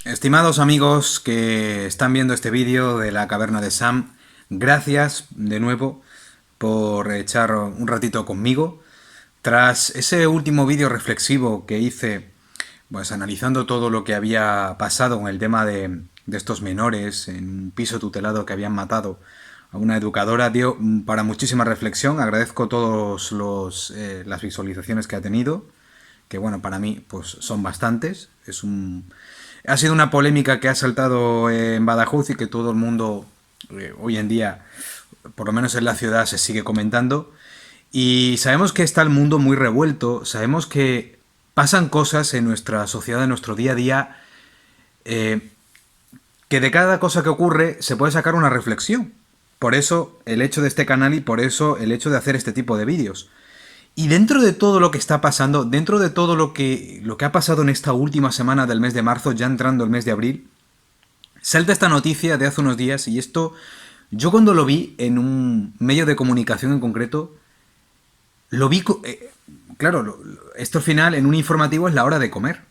Estimados amigos que están viendo este vídeo de la caverna de Sam, gracias de nuevo por echar un ratito conmigo. Tras ese último vídeo reflexivo que hice, pues analizando todo lo que había pasado con el tema de estos menores en un piso tutelado que habían matado a una educadora, dio para muchísima reflexión. Agradezco todos las visualizaciones que ha tenido, que bueno, para mí pues son bastantes. Ha sido una polémica que ha saltado en Badajoz y que todo el mundo hoy en día, por lo menos en la ciudad, se sigue comentando. Y sabemos que está el mundo muy revuelto, sabemos que pasan cosas en nuestra sociedad, en nuestro día a día, eh, que de cada cosa que ocurre se puede sacar una reflexión. Por eso el hecho de este canal y por eso el hecho de hacer este tipo de vídeos. Y dentro de todo lo que está pasando, dentro de todo lo que ha pasado en esta última semana del mes de marzo, ya entrando el mes de abril, salta esta noticia de hace unos días y esto, yo cuando lo vi en un medio de comunicación en concreto, lo vi, claro, esto al final en un informativo es la hora de comer.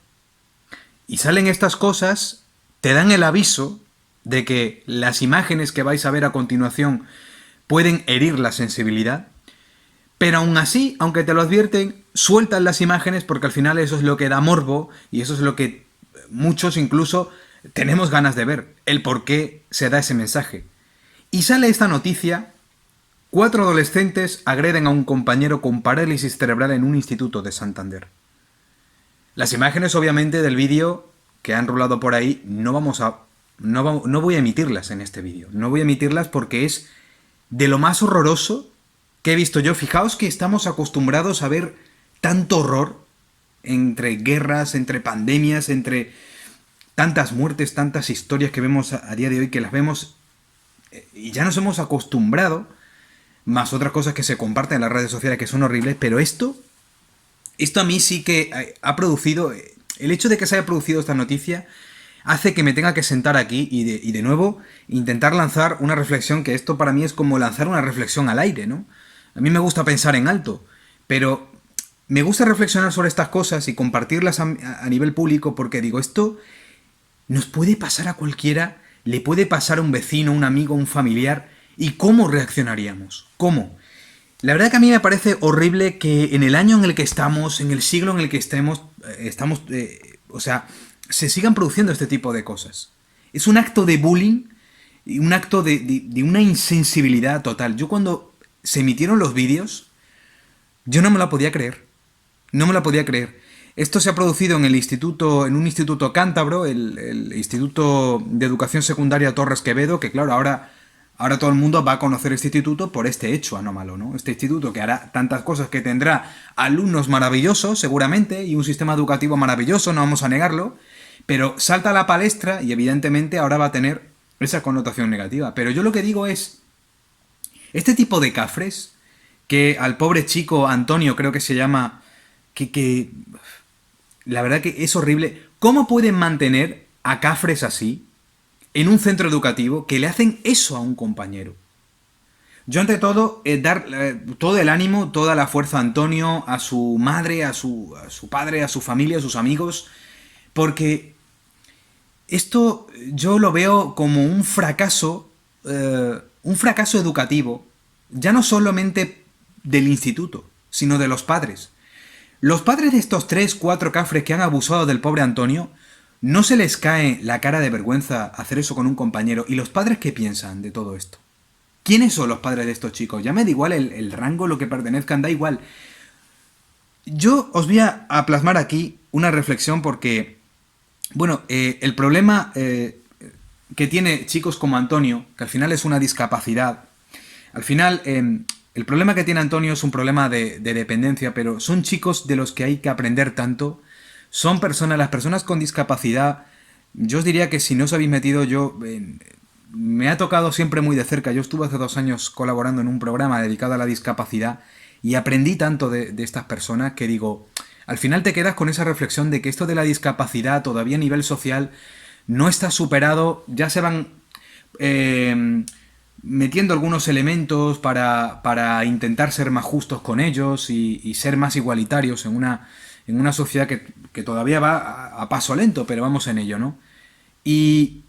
Y salen estas cosas, te dan el aviso de que las imágenes que vais a ver a continuación pueden herir la sensibilidad, pero aún así, aunque te lo advierten, sueltan las imágenes porque al final eso es lo que da morbo y eso es lo que muchos incluso tenemos ganas de ver, el por qué se da ese mensaje. Y sale esta noticia: 4 adolescentes agreden a un compañero con parálisis cerebral en un instituto de Santander. Las imágenes obviamente del vídeo que han rulado por ahí no voy a emitirlas en este vídeo. No voy a emitirlas porque es de lo más horroroso que he visto yo. Fijaos que estamos acostumbrados a ver tanto horror entre guerras, entre pandemias, entre tantas muertes, tantas historias que vemos a día de hoy, que las vemos y ya nos hemos acostumbrado, más otras cosas que se comparten en las redes sociales que son horribles, pero esto a mí sí que ha producido, el hecho de que se haya producido esta noticia hace que me tenga que sentar aquí y de nuevo intentar lanzar una reflexión, que esto para mí es como lanzar una reflexión al aire, ¿no? A mí me gusta pensar en alto, pero me gusta reflexionar sobre estas cosas y compartirlas a nivel público porque digo, esto nos puede pasar a cualquiera, le puede pasar a un vecino, un amigo, un familiar, ¿y cómo reaccionaríamos? ¿Cómo? La verdad que a mí me parece horrible que en el año en el que estamos, en el siglo en el que o sea, se sigan produciendo este tipo de cosas. Es un acto de bullying y un acto de una insensibilidad total. Yo cuando se emitieron los vídeos, yo no me la podía creer. No me la podía creer. Esto se ha producido en el instituto, en un instituto cántabro, el Instituto de Educación Secundaria Torres Quevedo, que claro, ahora todo el mundo va a conocer este instituto por este hecho anómalo, ¿no? Este instituto que hará tantas cosas, que tendrá alumnos maravillosos, seguramente, y un sistema educativo maravilloso, no vamos a negarlo, pero salta a la palestra y evidentemente ahora va a tener esa connotación negativa. Pero yo lo que digo es, este tipo de cafres, que al pobre chico Antonio creo que se llama, que la verdad que es horrible, ¿cómo pueden mantener a cafres así en un centro educativo que le hacen eso a un compañero? Yo ante todo, dar todo el ánimo, toda la fuerza a Antonio, a su madre, a su padre, a su familia, a sus amigos, porque esto yo lo veo como un fracaso educativo, ya no solamente del instituto, sino de los padres. Los padres de estos 3, 4 cafres que han abusado del pobre Antonio, no se les cae la cara de vergüenza hacer eso con un compañero. ¿Y los padres qué piensan de todo esto? ¿Quiénes son los padres de estos chicos? Ya me da igual el rango, lo que pertenezcan, da igual. Yo os voy a plasmar aquí una reflexión porque, bueno, el problema que tiene chicos como Antonio, que al final es una discapacidad, al final el problema que tiene Antonio es un problema de dependencia, pero son chicos de los que hay que aprender tanto. Son personas, las personas con discapacidad, yo os diría que si no os habéis metido, me ha tocado siempre muy de cerca. Yo estuve hace 2 años colaborando en un programa dedicado a la discapacidad y aprendí tanto de estas personas que digo, al final te quedas con esa reflexión de que esto de la discapacidad todavía a nivel social no está superado, ya se van metiendo algunos elementos para intentar ser más justos con ellos y ser más igualitarios en una sociedad que todavía va a paso lento, pero vamos en ello, ¿no? Y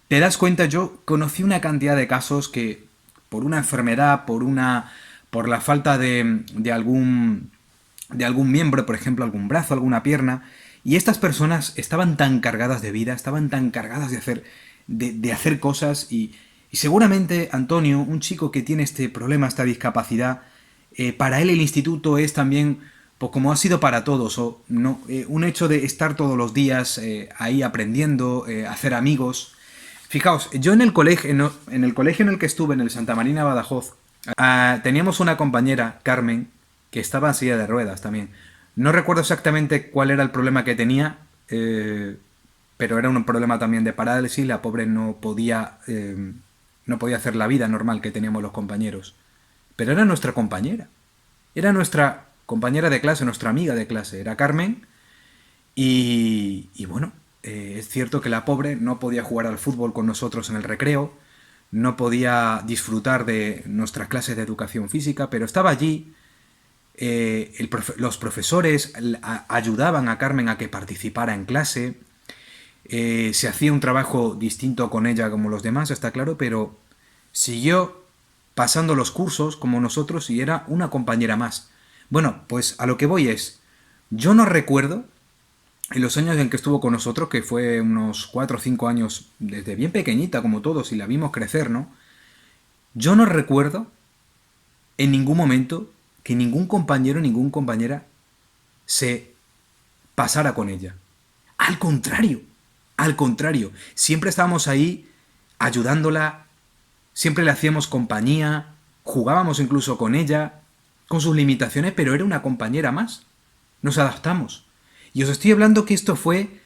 te das cuenta, yo conocí una cantidad de casos que por una enfermedad, por la falta de algún miembro, por ejemplo, algún brazo, alguna pierna, y estas personas estaban tan cargadas de vida, estaban tan cargadas de hacer cosas, y seguramente Antonio, un chico que tiene este problema, esta discapacidad, para él el instituto es también, pues como ha sido para todos, o no, un hecho de estar todos los días ahí aprendiendo, hacer amigos. Fijaos, yo en el colegio en el que estuve, en el Santa Marina Badajoz, teníamos una compañera, Carmen, que estaba en silla de ruedas también. No recuerdo exactamente cuál era el problema que tenía, pero era un problema también de parálisis. La pobre no podía hacer la vida normal que teníamos los compañeros. Pero era nuestra compañera. Era nuestra compañera de clase, nuestra amiga de clase. Era Carmen. Y bueno, es cierto que la pobre no podía jugar al fútbol con nosotros en el recreo, no podía disfrutar de nuestras clases de educación física, pero estaba allí. Los profesores ayudaban a Carmen a que participara en clase. Se hacía un trabajo distinto con ella como los demás, está claro, pero siguió pasando los cursos como nosotros y era una compañera más. Bueno, pues a lo que voy es, yo no recuerdo en los años en que estuvo con nosotros, que fue unos 4 o 5 años, desde bien pequeñita como todos, y la vimos crecer, ¿no? Yo no recuerdo en ningún momento que ningún compañero, ninguna compañera se pasara con ella. Al contrario, siempre estábamos ahí ayudándola, siempre le hacíamos compañía, jugábamos incluso con ella, con sus limitaciones, pero era una compañera más. Nos adaptamos. Y os estoy hablando que esto fue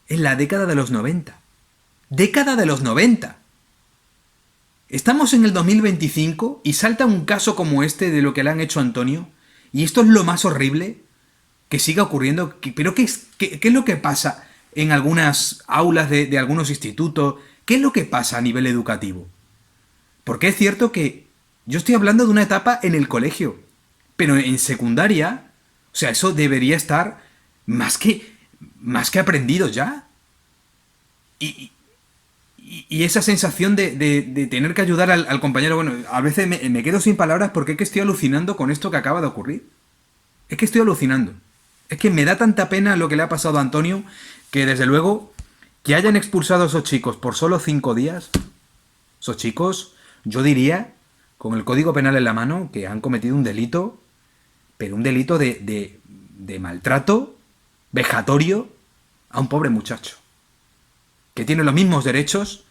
en la década de los 90. ¡Década de los 90! Estamos en el 2025 y salta un caso como este de lo que le han hecho a Antonio. Y esto es lo más horrible que siga ocurriendo. Pero ¿qué es lo que pasa en algunas aulas de algunos institutos? ¿Qué es lo que pasa a nivel educativo? Porque es cierto que yo estoy hablando de una etapa en el colegio. Pero en secundaria, o sea, eso debería estar más que aprendido ya. Y, y esa sensación de tener que ayudar al compañero, bueno, a veces me quedo sin palabras porque es que estoy alucinando con esto que acaba de ocurrir. Es que estoy alucinando. Es que me da tanta pena lo que le ha pasado a Antonio que desde luego que hayan expulsado a esos chicos por solo 5 días, esos chicos, yo diría, con el Código Penal en la mano, que han cometido un delito, pero un delito de maltrato vejatorio a un pobre muchacho que tiene los mismos derechos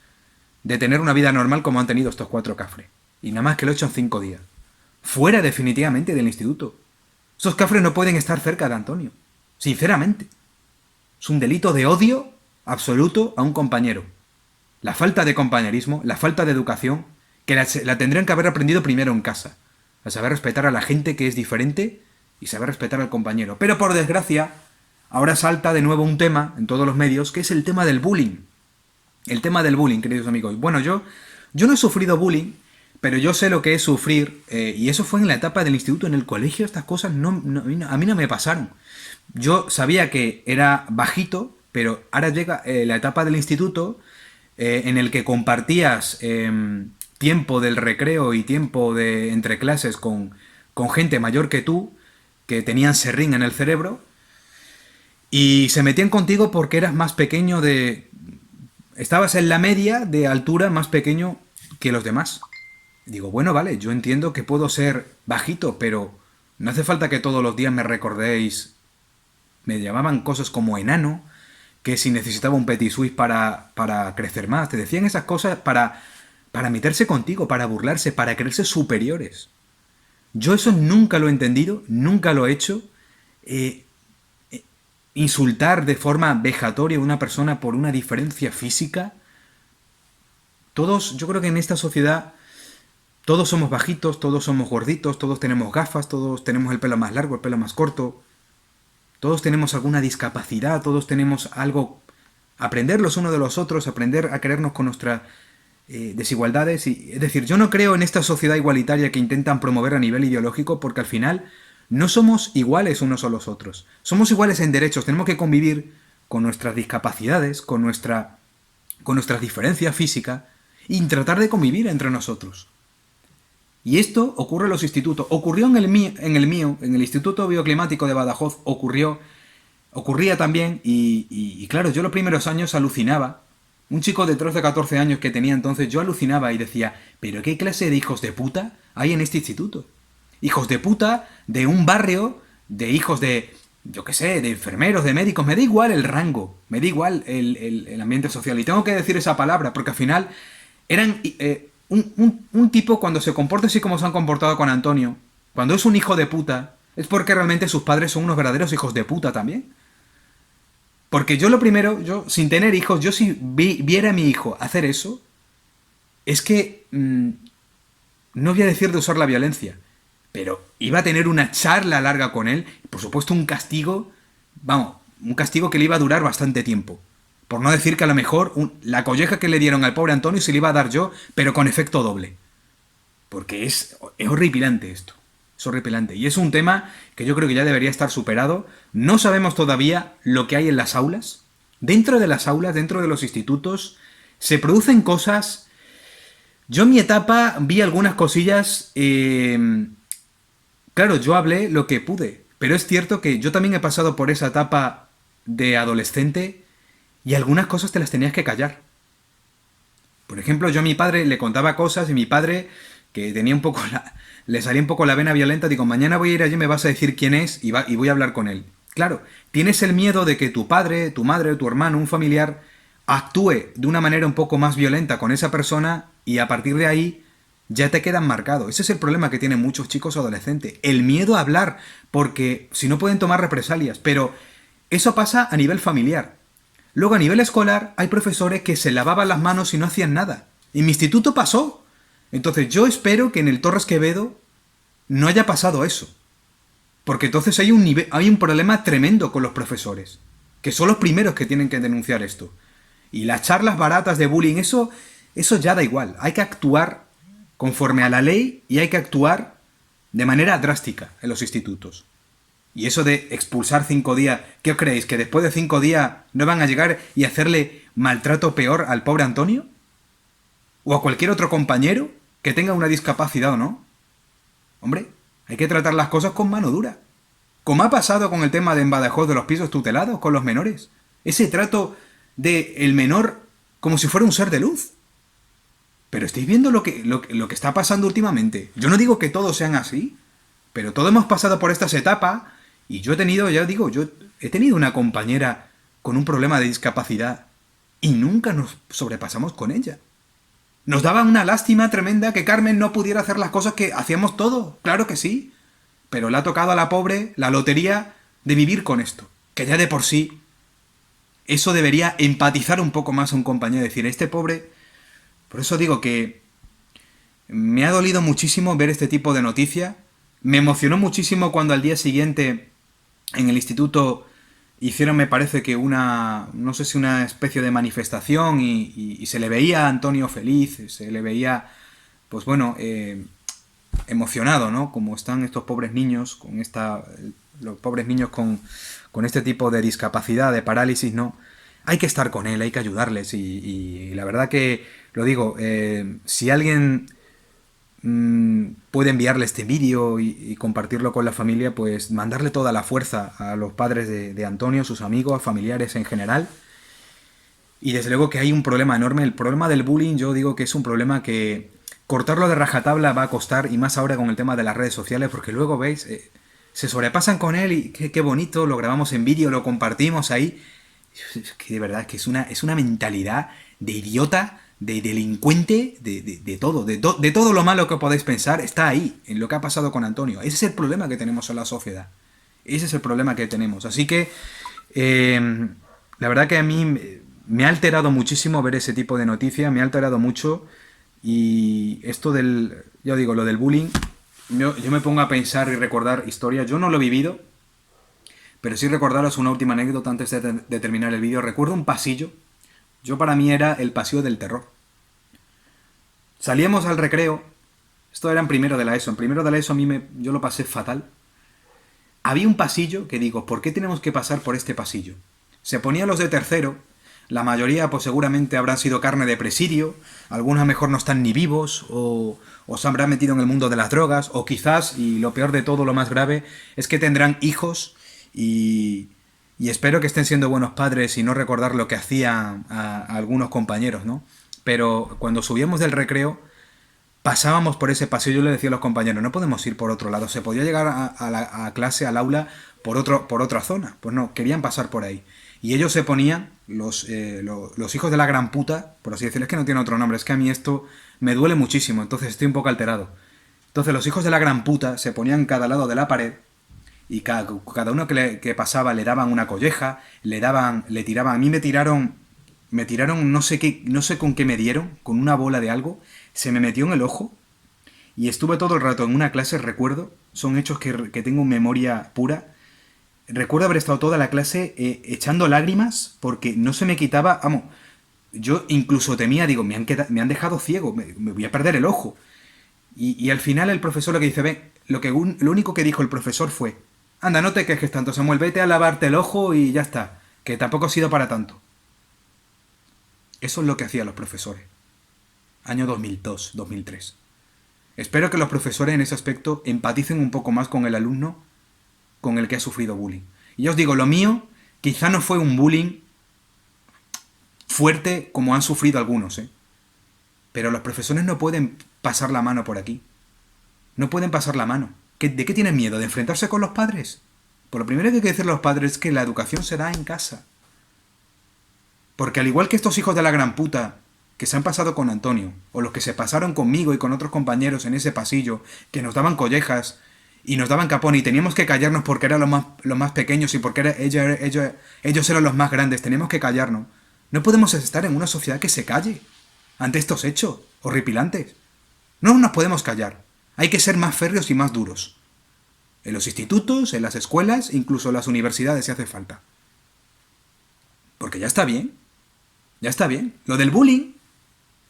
de tener una vida normal como han tenido estos 4 cafres. Y nada más que lo he hecho en 5 días. Fuera definitivamente del instituto. Esos cafres no pueden estar cerca de Antonio. Sinceramente. Es un delito de odio absoluto a un compañero. La falta de compañerismo, la falta de educación, que la tendrían que haber aprendido primero en casa. A saber respetar a la gente que es diferente y saber respetar al compañero. Pero por desgracia, ahora salta de nuevo un tema en todos los medios, que es el tema del bullying. El tema del bullying, queridos amigos. Bueno, yo no he sufrido bullying, pero yo sé lo que es sufrir, y eso fue en la etapa del instituto. En el colegio estas cosas a mí no me pasaron. Yo sabía que era bajito, pero ahora llega la etapa del instituto en el que compartías tiempo del recreo y tiempo de entre clases con gente mayor que tú, que tenían serrín en el cerebro, y se metían contigo porque eras más pequeño estabas en la media de altura, más pequeño que los demás. Digo, bueno, vale, yo entiendo que puedo ser bajito, pero no hace falta que todos los días me recordéis. Me llamaban cosas como enano, que si necesitaba un petit suisse para crecer más. Te decían esas cosas para meterse contigo, para burlarse, para creerse superiores. Yo eso nunca lo he entendido, nunca lo he hecho. Insultar de forma vejatoria a una persona por una diferencia física. Yo creo que en esta sociedad todos somos bajitos, todos somos gorditos, todos tenemos gafas, todos tenemos el pelo más largo, el pelo más corto, todos tenemos alguna discapacidad, todos tenemos algo. Aprender los unos de los otros, aprender a querernos con nuestras desigualdades. Es decir, yo no creo en esta sociedad igualitaria que intentan promover a nivel ideológico, porque al final no somos iguales unos a los otros. Somos iguales en derechos, tenemos que convivir con nuestras discapacidades, con nuestra con nuestras diferencias físicas y tratar de convivir entre nosotros. Y esto ocurre en los institutos. Ocurrió en el Instituto Bioclimático de Badajoz, ocurría también, y claro, yo los primeros años alucinaba. Un chico de 13 o 14 años que tenía entonces, yo alucinaba y decía, ¿pero qué clase de hijos de puta hay en este instituto? Hijos de puta de un barrio, de hijos de, yo qué sé, de enfermeros, de médicos, me da igual el rango, me da igual el ambiente social. Y tengo que decir esa palabra, porque al final eran un tipo cuando se comporta así como se han comportado con Antonio, cuando es un hijo de puta, es porque realmente sus padres son unos verdaderos hijos de puta también. Porque yo lo primero, yo sin tener hijos, yo si viera a mi hijo hacer eso, es que no voy a decir de usar la violencia, pero iba a tener una charla larga con él, por supuesto un castigo, vamos, un castigo que le iba a durar bastante tiempo. Por no decir que a lo mejor la colleja que le dieron al pobre Antonio se le iba a dar yo, pero con efecto doble. Porque es horripilante esto. Es horripilante. Y es un tema que yo creo que ya debería estar superado. No sabemos todavía lo que hay en las aulas. Dentro de las aulas, dentro de los institutos, se producen cosas. Yo en mi etapa vi algunas cosillas. Claro, yo hablé lo que pude. Pero es cierto que yo también he pasado por esa etapa de adolescente y algunas cosas te las tenías que callar. Por ejemplo, yo a mi padre le contaba cosas y mi padre, que tenía un poco le salía un poco la vena violenta, digo, mañana voy a ir allí, me vas a decir quién es y voy a hablar con él. Claro, tienes el miedo de que tu padre, tu madre, tu hermano, un familiar, actúe de una manera un poco más violenta con esa persona y a partir de ahí ya te quedan marcados. Ese es el problema que tienen muchos chicos adolescentes. El miedo a hablar, porque si no pueden tomar represalias. Pero eso pasa a nivel familiar. Luego a nivel escolar hay profesores que se lavaban las manos y no hacían nada. En mi instituto pasó. Entonces yo espero que en el Torres Quevedo no haya pasado eso. Porque entonces hay un problema tremendo con los profesores. Que son los primeros que tienen que denunciar esto. Y las charlas baratas de bullying, eso ya da igual. Hay que actuar conforme a la ley y hay que actuar de manera drástica en los institutos. Y eso de expulsar 5 días, ¿qué os creéis? ¿Que después de 5 días no van a llegar y hacerle maltrato peor al pobre Antonio? ¿O a cualquier otro compañero que tenga una discapacidad o no? Hombre, hay que tratar las cosas con mano dura. Como ha pasado con el tema de en Badajoz de los pisos tutelados con los menores. Ese trato de el menor como si fuera un ser de luz. Pero estáis viendo lo que está pasando últimamente. Yo no digo que todos sean así, pero todos hemos pasado por estas etapas y yo he tenido, ya digo, yo he tenido una compañera con un problema de discapacidad y nunca nos sobrepasamos con ella. Nos daba una lástima tremenda que Carmen no pudiera hacer las cosas que hacíamos todos, claro que sí, pero le ha tocado a la pobre la lotería de vivir con esto, que ya de por sí eso debería empatizar un poco más a un compañero, decir, este pobre. Por eso digo que me ha dolido muchísimo ver este tipo de noticias. Me emocionó muchísimo cuando al día siguiente en el instituto hicieron, me parece que no sé si una especie de manifestación y se le veía a Antonio feliz, se le veía, pues bueno, emocionado, ¿no? Como están estos pobres niños, los pobres niños con este tipo de discapacidad, de parálisis, ¿no? Hay que estar con él, hay que ayudarles y la verdad que, lo digo, si alguien puede enviarle este vídeo y compartirlo con la familia, pues mandarle toda la fuerza a los padres de Antonio, sus amigos, familiares en general. Y desde luego que hay un problema enorme. El problema del bullying, yo digo que es un problema que cortarlo de rajatabla va a costar, y más ahora con el tema de las redes sociales, porque luego, veis, se sobrepasan con él y qué bonito, lo grabamos en vídeo, lo compartimos ahí. Es que de verdad, es que es una mentalidad de idiota, de delincuente, de todo lo malo que podéis pensar, está ahí, en lo que ha pasado con Antonio. Ese es el problema que tenemos en la sociedad. Ese es el problema que tenemos. Así que, la verdad que a mí me ha alterado muchísimo ver ese tipo de noticias, me ha alterado mucho. Y esto yo digo, lo del bullying, yo me pongo a pensar y recordar historias. Yo no lo he vivido, pero sí recordaros una última anécdota antes de terminar el vídeo. Recuerdo un pasillo. Para mí era el pasillo del terror. Salíamos al recreo. Esto era en primero de la ESO. En primero de la ESO yo lo pasé fatal. Había un pasillo que digo, ¿por qué tenemos que pasar por este pasillo? Se ponían los de tercero. La mayoría pues seguramente habrán sido carne de presidio, algunos a lo mejor no están ni vivos o se habrán metido en el mundo de las drogas o quizás, y lo peor de todo, lo más grave, es que tendrán hijos y, y espero que estén siendo buenos padres y no recordar lo que hacían a algunos compañeros, ¿no? Pero cuando subíamos del recreo, pasábamos por ese pasillo y yo le decía a los compañeros, no podemos ir por otro lado, se podía llegar a clase, al aula, por otra zona. Pues no, querían pasar por ahí. Y ellos se ponían, los hijos de la gran puta, por así decirlo, es que no tiene otro nombre, es que a mí esto me duele muchísimo, entonces estoy un poco alterado. Entonces los hijos de la gran puta se ponían cada lado de la pared y cada uno que pasaba le daban una colleja, le tiraban, a mí me tiraron no sé qué, no sé con qué me dieron, con una bola de algo, se me metió en el ojo y estuve todo el rato en una clase, recuerdo, son hechos que tengo en memoria pura. Recuerdo haber estado toda la clase echando lágrimas porque no se me quitaba, vamos, yo incluso temía, digo, me han dejado ciego, me voy a perder el ojo. Y al final el profesor lo que dice, ven, lo único que dijo el profesor fue, anda, no te quejes tanto, Samuel, vete a lavarte el ojo y ya está, que tampoco ha sido para tanto. Eso es lo que hacían los profesores. Año 2002, 2003. Espero que los profesores en ese aspecto empaticen un poco más con el alumno con el que ha sufrido bullying. Y yo os digo, lo mío quizá no fue un bullying fuerte como han sufrido algunos, ¿eh? Pero los profesores no pueden pasar la mano por aquí. No pueden pasar la mano. ¿De qué tienen miedo? ¿De enfrentarse con los padres? Pues lo primero que hay que decirle a los padres es que la educación se da en casa. Porque al igual que estos hijos de la gran puta que se han pasado con Antonio, o los que se pasaron conmigo y con otros compañeros en ese pasillo, que nos daban collejas y nos daban capón y teníamos que callarnos porque eran los más pequeños y porque ellos eran los más grandes, teníamos que callarnos. No podemos estar en una sociedad que se calle ante estos hechos horripilantes. No nos podemos callar. Hay que ser más férreos y más duros. En los institutos, en las escuelas, incluso en las universidades si hace falta. Porque ya está bien. Ya está bien. Lo del bullying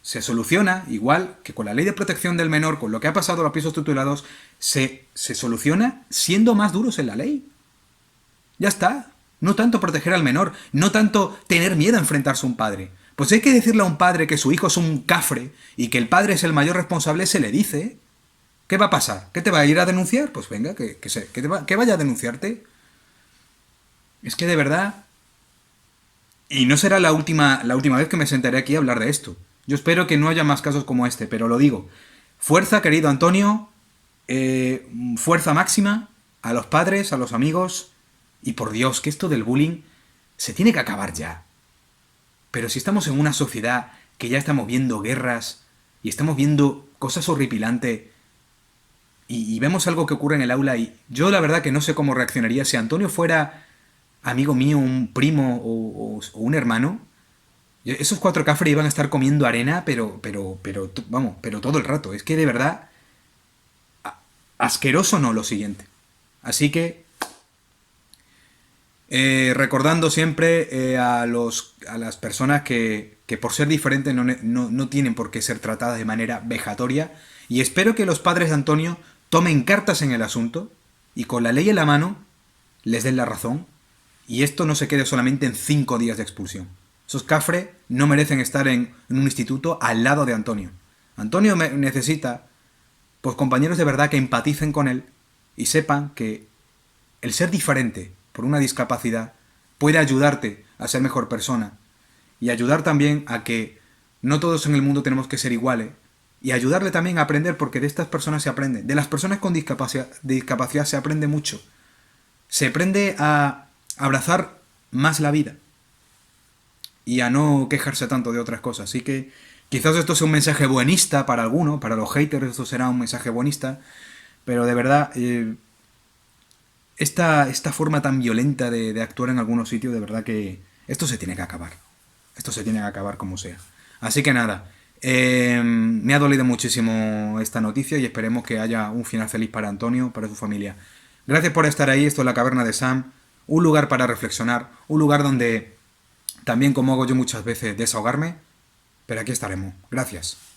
se soluciona, igual que con la ley de protección del menor, con lo que ha pasado a los pisos tutelados, se soluciona siendo más duros en la ley. Ya está. No tanto proteger al menor, no tanto tener miedo a enfrentarse a un padre. Pues hay que decirle a un padre que su hijo es un cafre y que el padre es el mayor responsable, se le dice. ¿Qué va a pasar? ¿Qué te va a ir a denunciar? Pues venga, que vaya a denunciarte. Es que de verdad... Y no será la última vez que me sentaré aquí a hablar de esto. Yo espero que no haya más casos como este, pero lo digo. Fuerza, querido Antonio. Fuerza máxima a los padres, a los amigos. Y por Dios, que esto del bullying se tiene que acabar ya. Pero si estamos en una sociedad que ya estamos viendo guerras y estamos viendo cosas horripilantes y vemos algo que ocurre en el aula y yo la verdad que no sé cómo reaccionaría si Antonio fuera amigo mío, un primo o un hermano. Esos cuatro cafres iban a estar comiendo arena, vamos, pero todo el rato. Es que de verdad, asqueroso no lo siguiente. Así que, recordando siempre a las personas que por ser diferentes no tienen por qué ser tratadas de manera vejatoria. Y espero que los padres de Antonio tomen cartas en el asunto y con la ley en la mano les den la razón. Y esto no se quede solamente en 5 días de expulsión. Esos cafres no merecen estar en un instituto al lado de Antonio. Antonio necesita pues compañeros de verdad que empaticen con él y sepan que el ser diferente por una discapacidad puede ayudarte a ser mejor persona y ayudar también a que no todos en el mundo tenemos que ser iguales y ayudarle también a aprender porque de estas personas se aprende. De las personas con discapacidad se aprende mucho. Se aprende a abrazar más la vida y a no quejarse tanto de otras cosas. Así que quizás esto sea un mensaje buenista para alguno, para los haters esto será un mensaje buenista, pero de verdad esta forma tan violenta de actuar en algunos sitios, de verdad que esto se tiene que acabar. Esto se tiene que acabar como sea. Así que nada, me ha dolido muchísimo esta noticia y esperemos que haya un final feliz para Antonio, para su familia. Gracias por estar ahí, esto es la Caverna de Sam, un lugar para reflexionar, un lugar donde también, como hago yo muchas veces, desahogarme, pero aquí estaremos. Gracias.